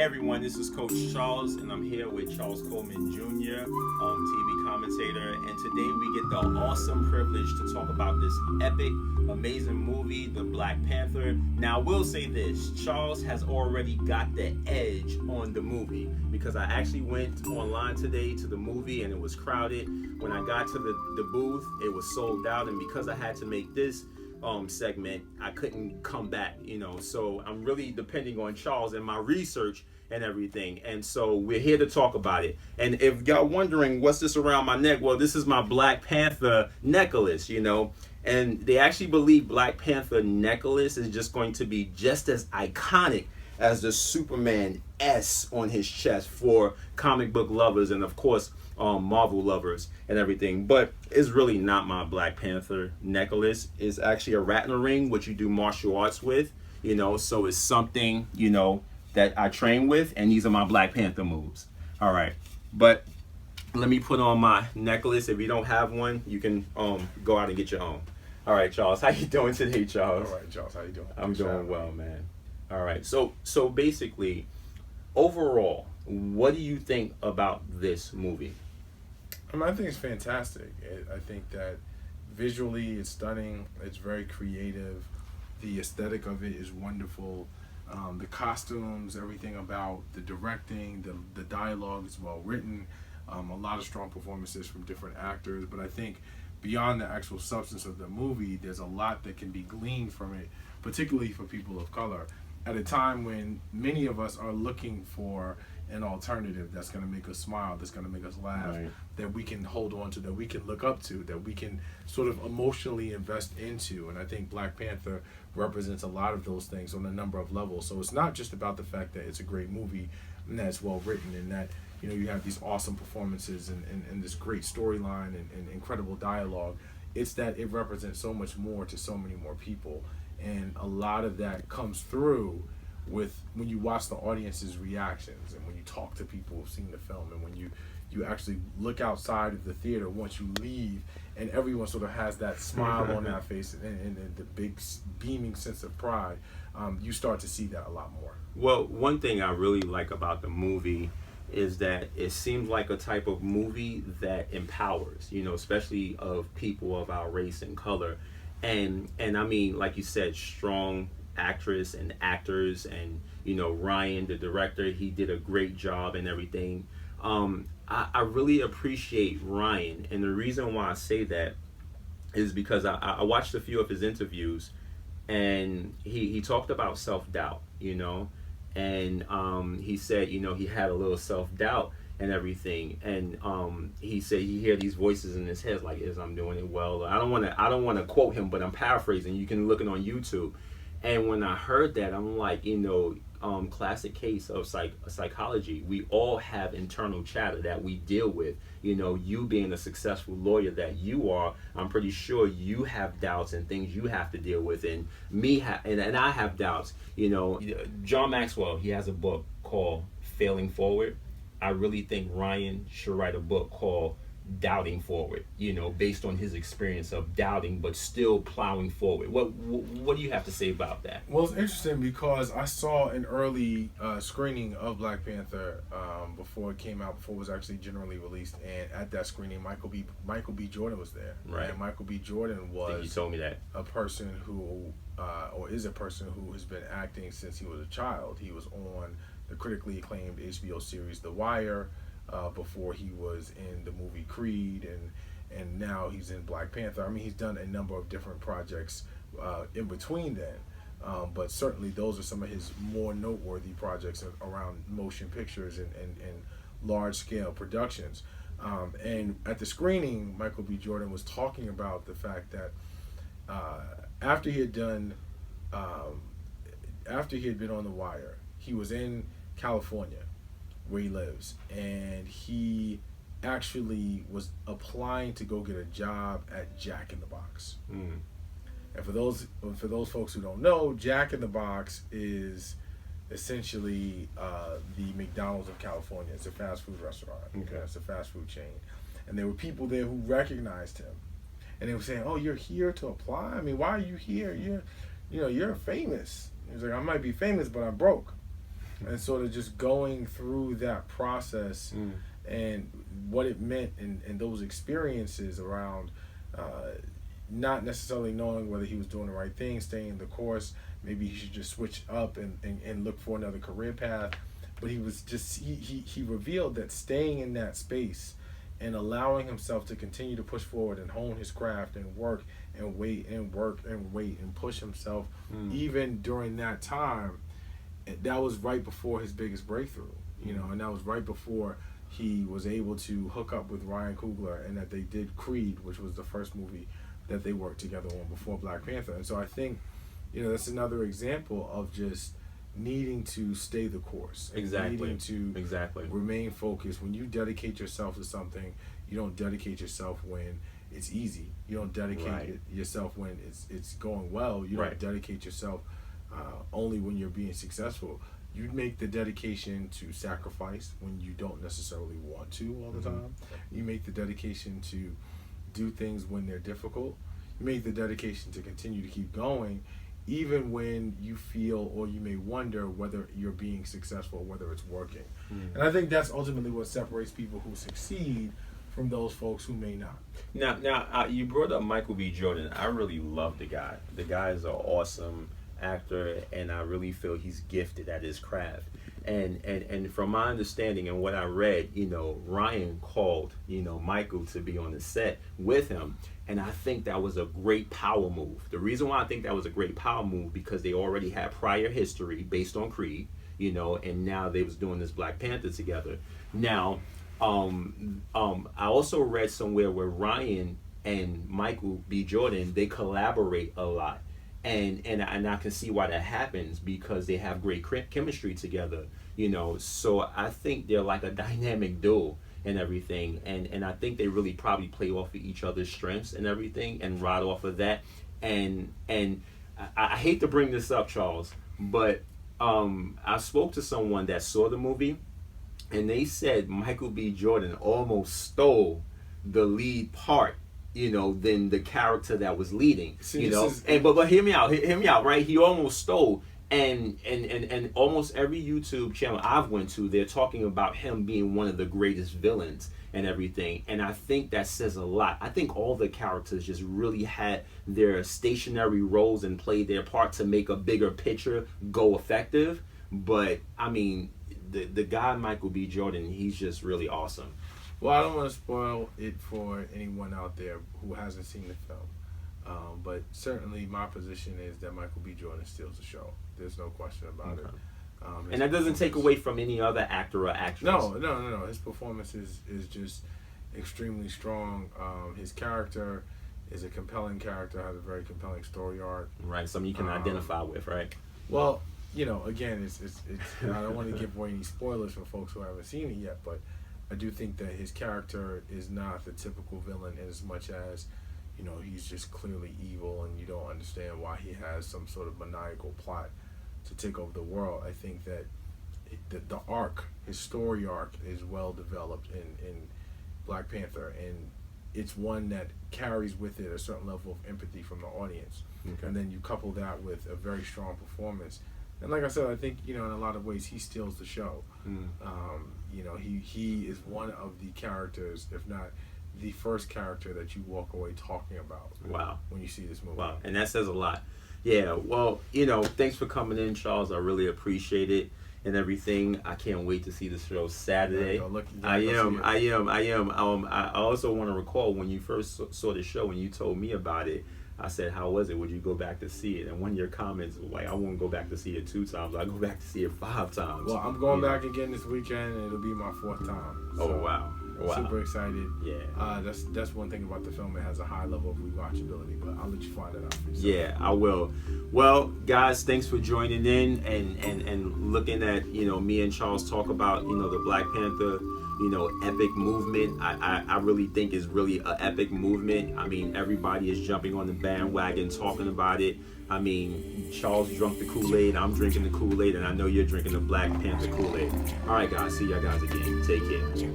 everyone, this is Coach Charles, and I'm here with Charles Coleman Jr., TV commentator, and today we get the awesome privilege to talk about this epic, amazing movie, The Black Panther. Now, I will say this, Charles has already got the edge on the movie, because I actually went online today to the movie, and it was crowded. When I got to the booth, it was sold out, and because I had to make this segment, I couldn't come back, so I'm really depending on Charles and my research and everything, and so we're here to talk about it. And if y'all wondering what's this around my neck, well, this is my Black Panther necklace, and they actually believe Black Panther necklace is just going to be just as iconic as the Superman S on his chest for comic book lovers and of course Marvel lovers and everything. But it's really not my Black Panther necklace. It's actually a Ratner ring, which you do martial arts with, so it's something, that I train with, and these are my Black Panther moves. All right, but let me put on my necklace. If you don't have one, you can go out and get your own. All right, Charles, how you doing today, Charles? All right, Charles, how you doing? I'm doing well, man. All right, so basically, overall, what do you think about this movie? I think it's fantastic. I think that visually it's stunning. It's very creative. The aesthetic of it is wonderful. The costumes, everything about the directing, the dialogue is well written. A lot of strong performances from different actors. But I think beyond the actual substance of the movie, there's a lot that can be gleaned from it, particularly for people of color, at a time when many of us are looking for an alternative that's going to make us smile, that's going to make us laugh, right, that we can hold on to, that we can look up to, that we can sort of emotionally invest into. And I think Black Panther represents a lot of those things on a number of levels. So it's not just about the fact that it's a great movie and that it's well written and that you have these awesome performances and this great storyline and incredible dialogue. It's that it represents so much more to so many more people. And a lot of that comes through with when you watch the audience's reactions and when you talk to people who've seen the film and when you actually look outside of the theater once you leave and everyone sort of has that smile on their face and the big beaming sense of pride, you start to see that a lot more. Well, one thing I really like about the movie is that it seems like a type of movie that empowers, especially of people of our race and color. And I mean, like you said, strong actress and actors, and Ryan, the director, he did a great job and everything. I really appreciate Ryan, and the reason why I say that is because I watched a few of his interviews, and he talked about self-doubt, and he said, he had a little self-doubt and everything, and he said he hear these voices in his head like, "Is I'm doing it well?" I don't want to quote him, but I'm paraphrasing. You can look it on YouTube. And when I heard that, I'm like, classic case of psychology. We all have internal chatter that we deal with. You being a successful lawyer that you are, I'm pretty sure you have doubts and things you have to deal with. And and I have doubts. John Maxwell, he has a book called Failing Forward. I really think Ryan should write a book called Doubting Forward, based on his experience of doubting but still plowing forward. What do you have to say about that? Well, it's interesting because I saw an early screening of Black Panther before it came out, before it was actually generally released, and at that screening, Michael B. Jordan was there. Right. And Michael B. Jordan was, I think you told me that, a person who or is a person who has been acting since he was a child. He was on the critically acclaimed HBO series The Wire. Before he was in the movie Creed, and now he's in Black Panther. I mean, he's done a number of different projects in between then, but certainly those are some of his more noteworthy projects around motion pictures and large-scale productions. And at the screening, Michael B. Jordan was talking about the fact that after he had been on The Wire, he was in California, where he lives, and he actually was applying to go get a job at Jack in the Box. Mm. And for those folks who don't know, Jack in the Box is essentially the McDonald's of California. It's a fast food restaurant. Okay. It's a fast food chain, and there were people there who recognized him, and they were saying, "Oh, you're here to apply? I mean, why are you here? You're famous." He was like, "I might be famous, but I'm broke." and sort of just going through that process and what it meant and those experiences around not necessarily knowing whether he was doing the right thing, staying the course. Maybe he should just switch up and look for another career path. But he was just he revealed that staying in that space and allowing himself to continue to push forward and hone his craft and work and wait and work and wait and push himself even during that time, that was right before his biggest breakthrough, you know, and that was right before he was able to hook up with Ryan Coogler, and that they did Creed, which was the first movie that they worked together on before Black Panther. And so I think, you know, that's another example of just needing to stay the course. Exactly. Needing to remain focused. When you dedicate yourself to something, you don't dedicate yourself when it's easy. You don't dedicate yourself when it's going well. You don't dedicate yourself only when you're being successful. You make the dedication to sacrifice when you don't necessarily want to all the time. You make the dedication to do things when they're difficult. You make the dedication to continue to keep going even when you feel or you may wonder whether you're being successful, whether it's working. And I think that's ultimately what separates people who succeed from those folks who may not. Now, you brought up Michael B. Jordan. I really love the guy. The guy is an awesome actor, and I really feel he's gifted at his craft. And from my understanding and what I read, you know, Ryan called, you know, Michael to be on the set with him. And I think that was a great power move. The reason why I think that was a great power move, because they already had prior history based on Creed, you know, and now they was doing this Black Panther together. Now, I also read somewhere where Ryan and Michael B. Jordan, they collaborate a lot. And I can see why that happens, because they have great chemistry together, you know. So I think they're like a dynamic duo and everything, and I think they really probably play off of each other's strengths and everything and ride off of that. And I hate to bring this up, Charles, but I spoke to someone that saw the movie, and they said Michael B. Jordan almost stole the lead part, you know, than the character that was leading. See, you know, but hear me out, right? He almost stole, and almost every YouTube channel I've went to, they're talking about him being one of the greatest villains and everything. And I think that says a lot. I think all the characters just really had their stationary roles and played their part to make a bigger picture go effective. But I mean, the guy Michael B. Jordan, he's just really awesome. Well, I don't want to spoil it for anyone out there who hasn't seen the film. But certainly my position is that Michael B. Jordan steals the show. There's no question about it. And that doesn't take away from any other actor or actress. No. His performance is just extremely strong. His character is a compelling character, has a very compelling story arc. Right, something you can identify with, right? Well, you know, again, it's I don't want to give away any spoilers for folks who haven't seen it yet, but I do think that his character is not the typical villain in as much as, you know, he's just clearly evil and you don't understand why he has some sort of maniacal plot to take over the world. I think that the arc, his story arc, is well developed in Black Panther, and it's one that carries with it a certain level of empathy from the audience. Okay. And then you couple that with a very strong performance. And like I said, I think, you know, in a lot of ways, he steals the show. You know, he is one of the characters, if not the first character, that you walk away talking about. Wow. When you see this movie. Wow, and that says a lot. Yeah, well, you know, thanks for coming in, Charles. I really appreciate it and everything. I can't wait to see the show Saturday. I am. I also want to recall when you first saw the show and you told me about it. I said, how was it? Would you go back to see it? And one of your comments was like, I won't go back to see it 2 times. I'll go back to see it 5 times. Well, I'm going back again this weekend, and it'll be my 4th time. So wow. Super excited. Yeah. That's one thing about the film. It has a high level of rewatchability, but I'll let you find it out for yourself. Yeah, I will. Well, guys, thanks for joining in and looking at, you know, me and Charles talk about, you know, the Black Panther, you know, epic movement. I really think is really an epic movement. I mean, everybody is jumping on the bandwagon talking about it. I mean, Charles drunk the Kool-Aid, I'm drinking the Kool-Aid, and I know you're drinking the Black Panther Kool-Aid. All right, guys, see y'all guys again. Take care.